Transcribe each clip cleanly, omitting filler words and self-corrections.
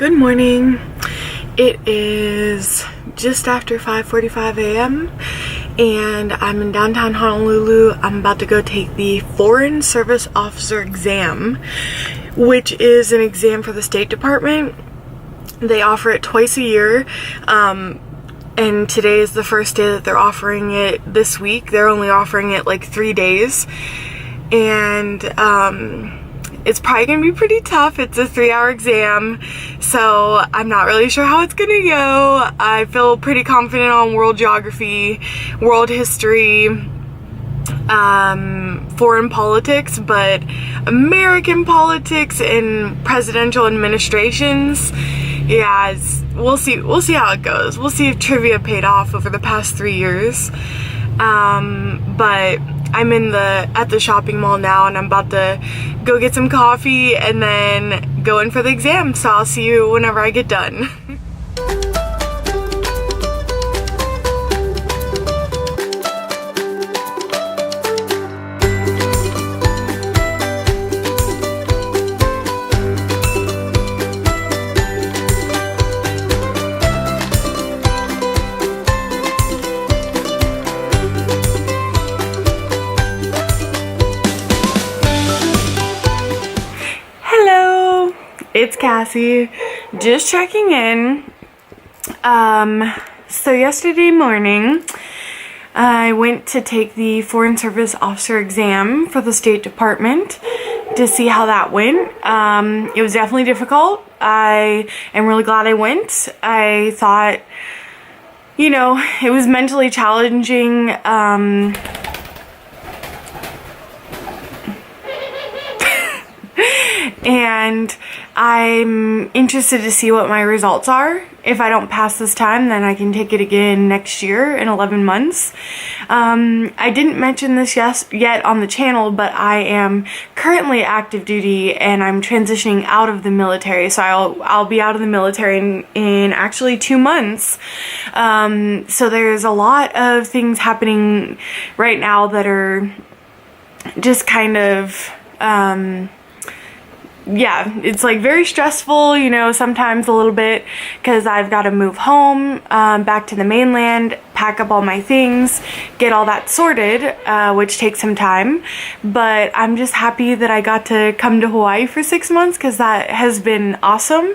Good morning. It is just after 5:45 a.m. and I'm in downtown Honolulu. I'm about to go take the Foreign Service Officer exam, which is an exam for the State Department. They offer it twice a year, and today is the first day that they're offering it this week. They're only offering it like 3 days, and it's probably gonna be pretty tough. It's a 3-hour exam, so I'm not really sure how it's gonna go. I feel pretty confident on world geography, world history, foreign politics, but American politics and presidential administrations, yeah, we'll see how it goes. We'll see if trivia paid off over the past 3 years. But I'm at the shopping mall now, and I'm about to go get some coffee and then go in for the exam. So I'll see you whenever I get done. It's Cassie, just checking in. So yesterday morning, I went to take the Foreign Service Officer exam for the State Department to see how that went. It was definitely difficult. I am really glad I went. I thought, it was mentally challenging. And I'm interested to see what my results are. If I don't pass this time, then I can take it again next year in 11 months. I didn't mention this yet on the channel, but I am currently active duty and I'm transitioning out of the military. So I'll be out of the military in actually 2 months. So there's a lot of things happening right now that are just kind of yeah, it's like very stressful, sometimes a little bit, because I've got to move home, back to the mainland, pack up all my things, get all that sorted, which takes some time. But I'm just happy that I got to come to Hawaii for 6 months, because that has been awesome.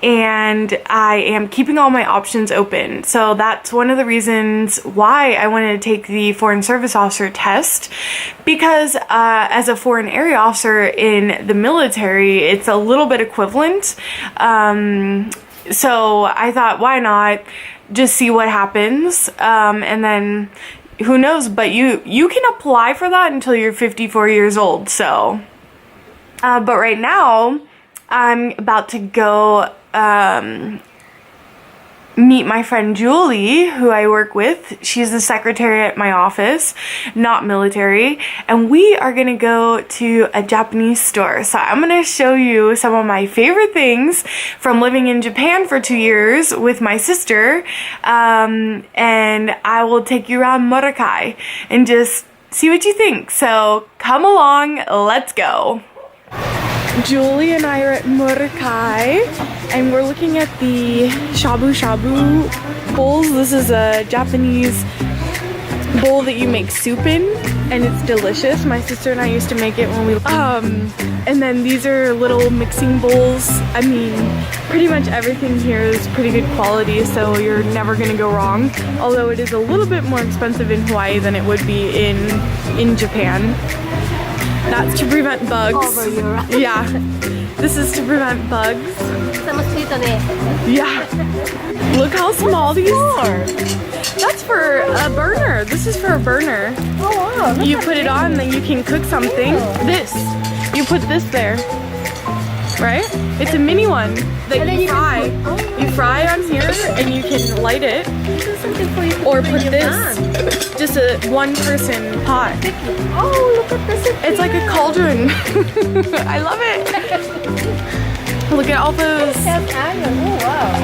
And I am keeping all my options open. So that's one of the reasons why I wanted to take the Foreign Service Officer test, because as a foreign area officer in the military, it's a little bit equivalent. So I thought, why not just see what happens, and then who knows, but you can apply for that until you're 54 years old. So but right now I'm about to go meet my friend Julie, who I work with. She's the secretary at my office, not military, and we are gonna go to a Japanese store. So I'm gonna show you some of my favorite things from living in Japan for 2 years with my sister, and I will take you around Morokai and just see what you think. So come along, let's go. Julie and I are at Morokai, and we're looking at the shabu shabu bowls. This is a Japanese bowl that you make soup in, and it's delicious. My sister and I used to make it when we and then these are little mixing bowls. I mean, pretty much everything here is pretty good quality, so you're never gonna go wrong. Although it is a little bit more expensive in Hawaii than it would be in Japan. That's to prevent bugs. Yeah, this is to prevent bugs. Yeah. Look how small these are. That's for a burner. This is for a burner. Oh wow. You put it on, then you can cook something. This. You put this there. Right? It's a mini one that you fry. You fry on here and you can light it. Or put this, just a one-person pot. Oh, look at this. It's like a cauldron. I love it. Look at all those. Oh wow.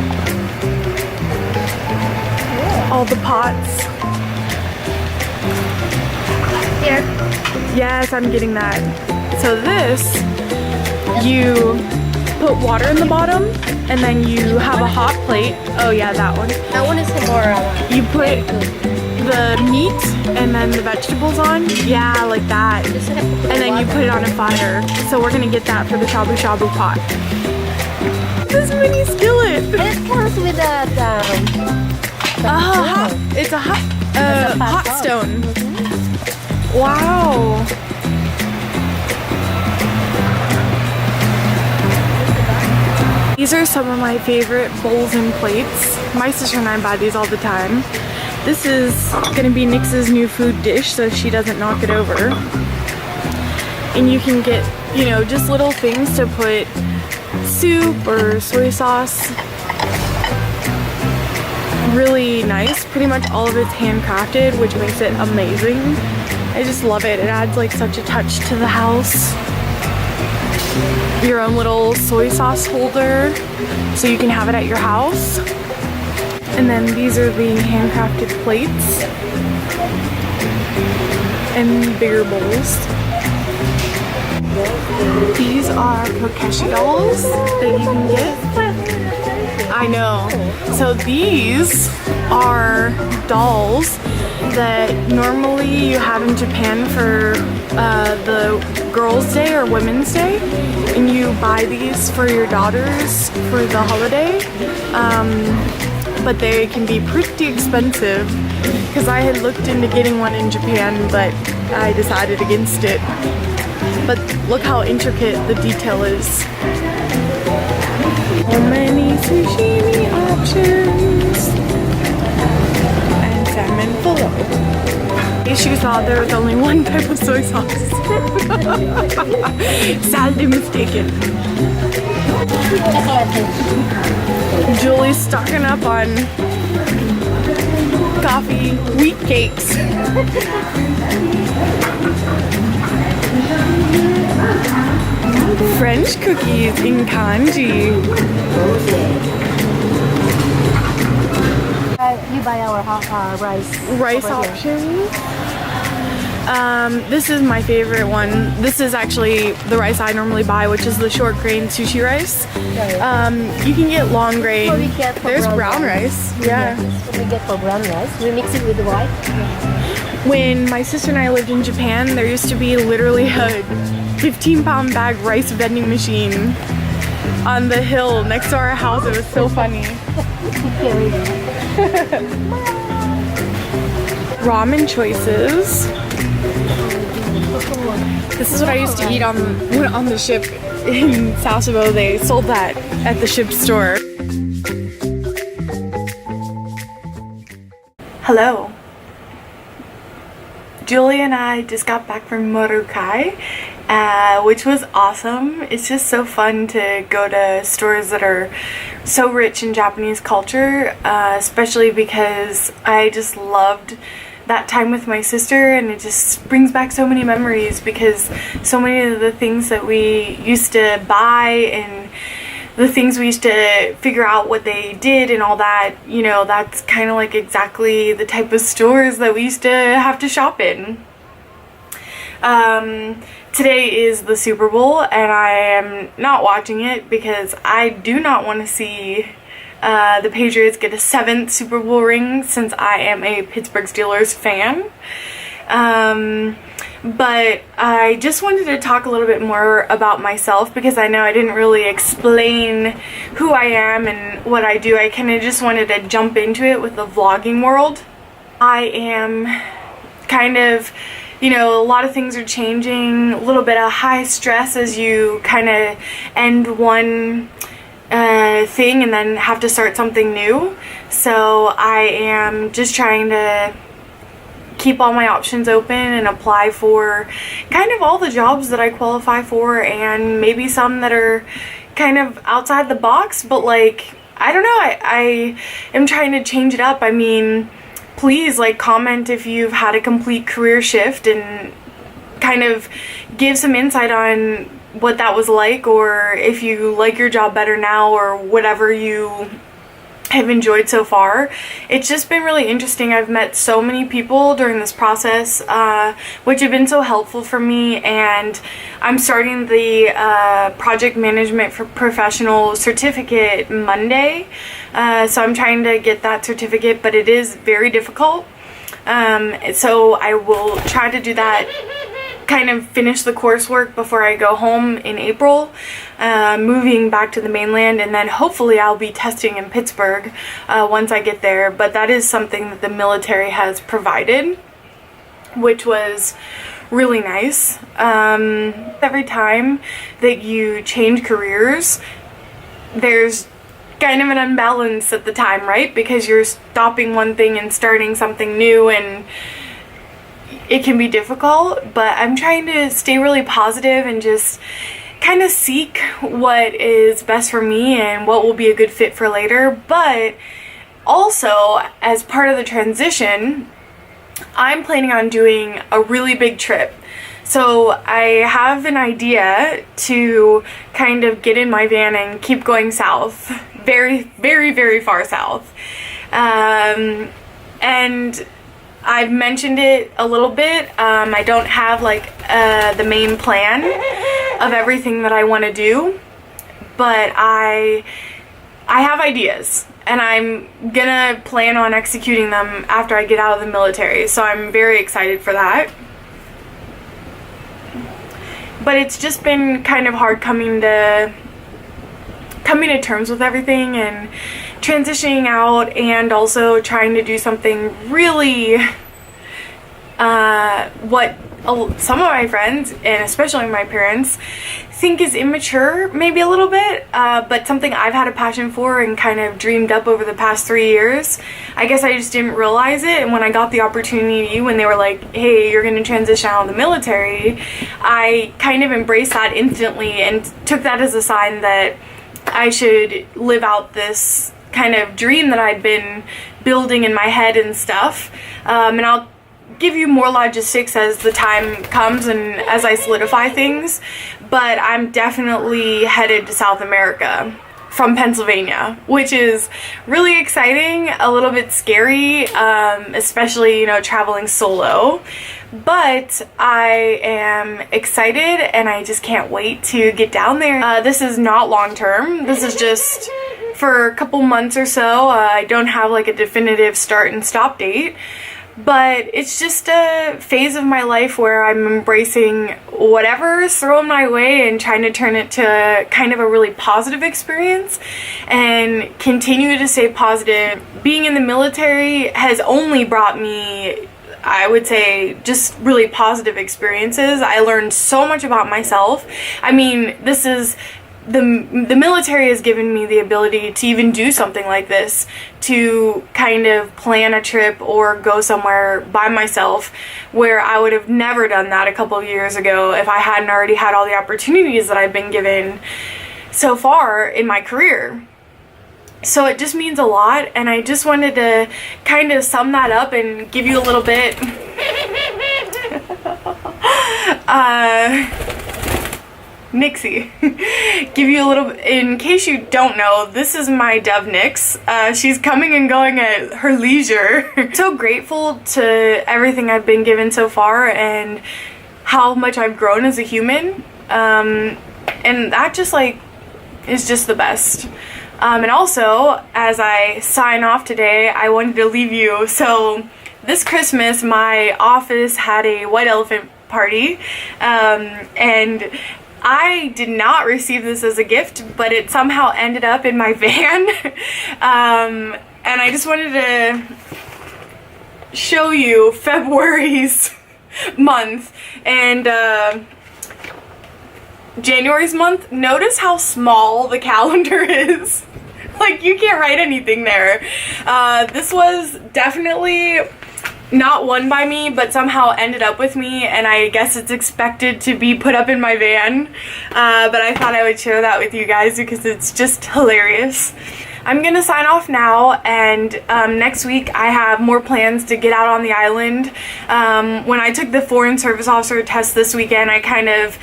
All the pots. Here. Yes, I'm getting that. So this, you put water in the bottom and then you have a hot plate. Oh yeah, that one. That one is more. You put the meat and then the vegetables on. Yeah, like that. And then you put it on a fire. So we're gonna get that for the shabu shabu pot. This mini skillet. It comes with It's a hot stone. Wow. These are some of my favorite bowls and plates. My sister and I buy these all the time. This is gonna be Nix's new food dish so she doesn't knock it over. And you can get, you know, just little things to put soup or soy sauce. Really nice. Pretty much all of it's handcrafted, which makes it amazing. I just love it. It adds like such a touch to the house. Your own little soy sauce holder so you can have it at your house. And then these are the handcrafted plates and bigger bowls. These are xoxo dolls that you can get. I know. So these are dolls that normally you have in Japan for the Girls' Day or Women's Day, and you buy these for your daughters for the holiday, but they can be pretty expensive because I had looked into getting one in Japan, but I decided against it. But look how intricate the detail is. So many sushi options and salmon fillet. She thought there was only one type of soy sauce. Sadly mistaken. Julie's stocking up on coffee wheat cakes. French cookies in kanji. You buy our rice Options. This is my favorite one. This is actually the rice I normally buy, which is the short grain sushi rice. You can get long grain. There's brown rice. Yeah. What we get for brown rice, we mix it with the white. When my sister and I lived in Japan, there used to be literally a 15-pound bag rice vending machine on the hill next to our house. It was so funny. Ramen choices. This is what I used to eat on the ship in Sasebo. They sold that at the ship store. Hello. Julie and I just got back from Morukai, which was awesome. It's just so fun to go to stores that are so rich in Japanese culture, especially because I just loved that time with my sister, and it just brings back so many memories because so many of the things that we used to buy and the things we used to figure out what they did and all that, you know, that's kind of like exactly the type of stores that we used to have to shop in. Today is the Super Bowl, and I am not watching it because I do not want to see the Patriots get a 7th Super Bowl ring since I am a Pittsburgh Steelers fan. But I just wanted to talk a little bit more about myself because I know I didn't really explain who I am and what I do. I kind of just wanted to jump into it with the vlogging world. I am kind of, you know, a lot of things are changing, a little bit of high stress as you kind of end one thing and then have to start something new. So I am just trying to keep all my options open and apply for kind of all the jobs that I qualify for, and maybe some that are kind of outside the box, but like, I don't know, I am trying to change it up. I mean, please like comment if you've had a complete career shift and kind of give some insight on what that was like, or if you like your job better now, or whatever you have enjoyed so far. It's just been really interesting. I've met so many people during this process, which have been so helpful for me, and I'm starting the project management for professional certificate Monday, so I'm trying to get that certificate, but it is very difficult, so I will try to do that, kind of finish the coursework before I go home in April, moving back to the mainland, and then hopefully I'll be testing in Pittsburgh once I get there. But that is something that the military has provided, which was really nice. Every time that you change careers, there's kind of an imbalance at the time, right? Because you're stopping one thing and starting something new, and it can be difficult, but I'm trying to stay really positive and just kind of seek what is best for me and what will be a good fit for later. But also, as part of the transition, I'm planning on doing a really big trip. So I have an idea to kind of get in my van and keep going south, very, very, very far south. And I've mentioned it a little bit. I don't have like the main plan of everything that I want to do, but I have ideas, and I'm gonna plan on executing them after I get out of the military. So I'm very excited for that. But it's just been kind of hard coming to terms with everything and transitioning out, and also trying to do something really what some of my friends, and especially my parents, think is immature, maybe a little bit, but something I've had a passion for and kind of dreamed up over the past 3 years. I guess I just didn't realize it, and when I got the opportunity, when they were like, hey, you're going to transition out of the military, I kind of embraced that instantly and took that as a sign that I should live out this kind of dream that I'd been building in my head and stuff. And I'll give you more logistics as the time comes and as I solidify things. But I'm definitely headed to South America from Pennsylvania, which is really exciting, a little bit scary, especially, traveling solo. But I am excited, and I just can't wait to get down there. This is not long term. This is just for a couple months or so. I don't have like a definitive start and stop date, but it's just a phase of my life where I'm embracing whatever is thrown my way and trying to turn it to kind of a really positive experience and continue to stay positive. Being in the military has only brought me, I would say, just really positive experiences. I learned so much about myself. I mean, this is the military has given me the ability to even do something like this, to kind of plan a trip or go somewhere by myself, where I would have never done that a couple of years ago if I hadn't already had all the opportunities that I've been given so far in my career. So it just means a lot, and I just wanted to kind of sum that up and give you a little bit Nixie. Give you a little, in case you don't know, this is my dove Nix. She's coming and going at her leisure. So grateful to everything I've been given so far and how much I've grown as a human. And that just is just the best. And also, as I sign off today, I wanted to leave you. So this Christmas, my office had a white elephant party, and I did not receive this as a gift, but it somehow ended up in my van. And I just wanted to show you February's month and January's month. Notice how small the calendar is. Like, you can't write anything there. This was definitely not won by me, but somehow ended up with me, and I guess it's expected to be put up in my van. But I thought I would share that with you guys because it's just hilarious. I'm gonna sign off now, and next week I have more plans to get out on the island. When I took the Foreign Service Officer test this weekend, I kind of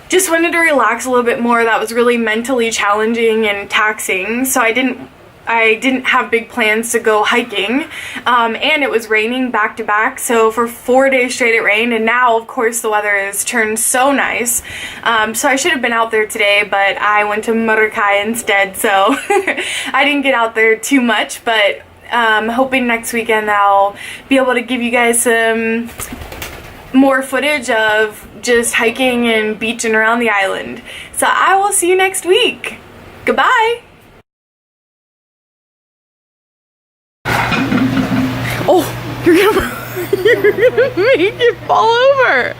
just wanted to relax a little bit more. That was really mentally challenging and taxing, so I didn't I didn't have big plans to go hiking, and it was raining back to back, so for 4 days straight it rained, and now of course the weather has turned so nice. So I should have been out there today, but I went to Mordecai instead, so I didn't get out there too much, but hoping next weekend I'll be able to give you guys some more footage of just hiking and beaching around the island. So I will see you next week. Goodbye. Oh, you're gonna make it fall over.